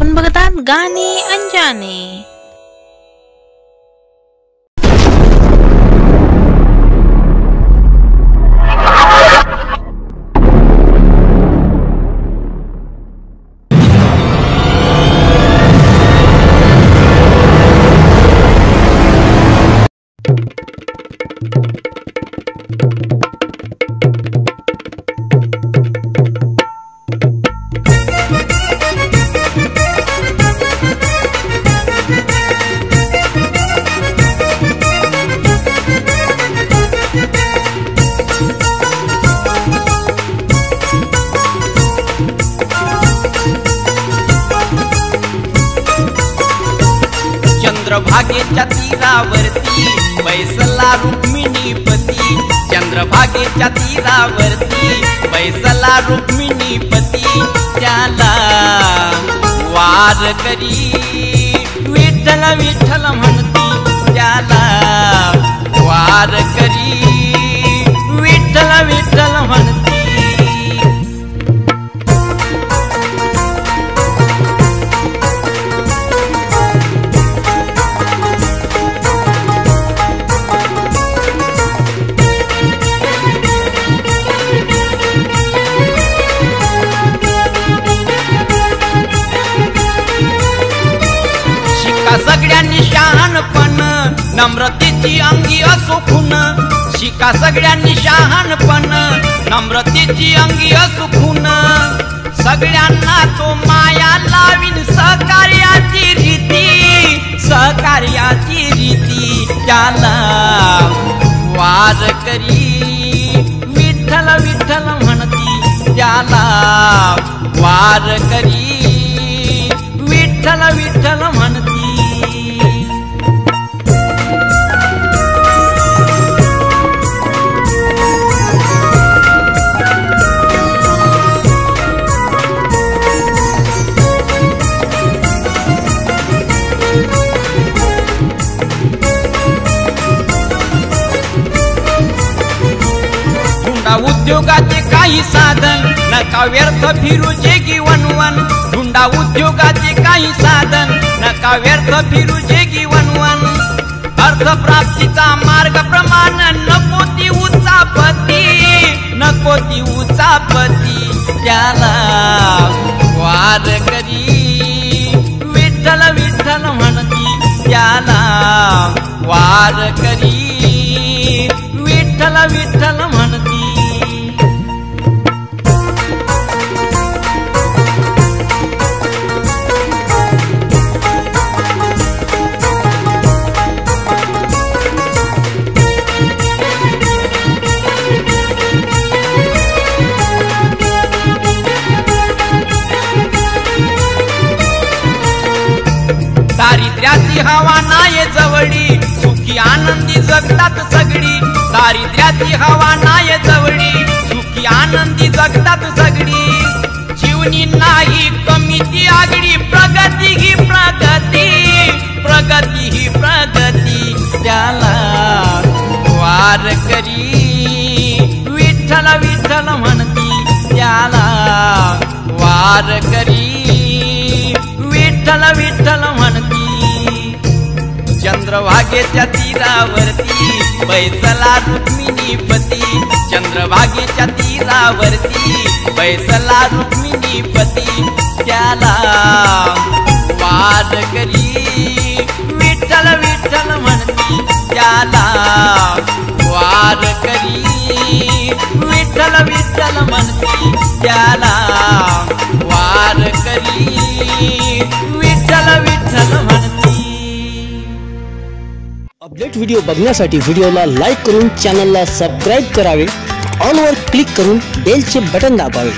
आपण बघत आहात गाणे अंजाने। चंद्रभागेच्या तीरावरती बैसला रुक्मिणीपती। चंद्रभागेच्या तीरावरती बैसला रुक्मिणीपती। त्याला वार करी विठ्ठल विठ्ठल म्हणती। त्याला वार करी विठ्ठल विठ्ठल म्हणती। सगळ्यांनी शहाणपण नम्रतेची अंगी असो खून। शिका सगळ्यांनी शहाणपण नम्रतेची अंगी असो खून। सगळ्यांना तो माया लावीन सहकार्याची रीती, सहकार्याची रीती। त्याला वार करी विठ्ठल विठ्ठल म्हणती। त्याला वार करी विठ्ठल विठ्ठल म्हणती। उद्योगाचे काही साधन नका व्यर्थ फिरू जेगी वनवन। हुंडा उद्योगाचे काही साधन नका व्यर्थ फिरू जेगी वनवन। अर्थप्राप्तीचा मार्ग प्रमाण नको ती उचापती, नको ती उचापती। त्याला वार करी विठ्ठल विठ्ठल म्हणती। त्याला वार करी विठ्ठल विठ्ठल म्हणती। दारिद्र्याची हवा नाय जवळी सुखी आनंदी जगतात सगळी। दारिद्र्याची हवा नाय जवळी सुखी आनंदी जगतात सगळी। जीवनी नाही कमी ती आगडी प्रगती ही प्रगती, प्रगती ही प्रगती। त्याला वार करी विठ्ठल विठ्ठल म्हणती। त्याला वार करी विठ्ठल विठ्ठल म्हणती। चंद्रभागेच्या तीरावरती बैसला रुक्मिणीपती। चंद्रभागेच्या तीरावरती बैसला रुक्मिणीपती। त्याला वार करी विठ्ठल विठ्ठल म्हणती। त्याला वार करी विठ्ठल विठ्ठल म्हणती। त्याला वार करी विठ्ठल विठ्ठल म्हणती। अपडेट व्हिडिओ बघण्यासाठी व्हिडिओला लाईक करून चॅनलला सबस्क्राईब करावे। ऑल वर क्लिक करून बेलचे बटन दाबावे।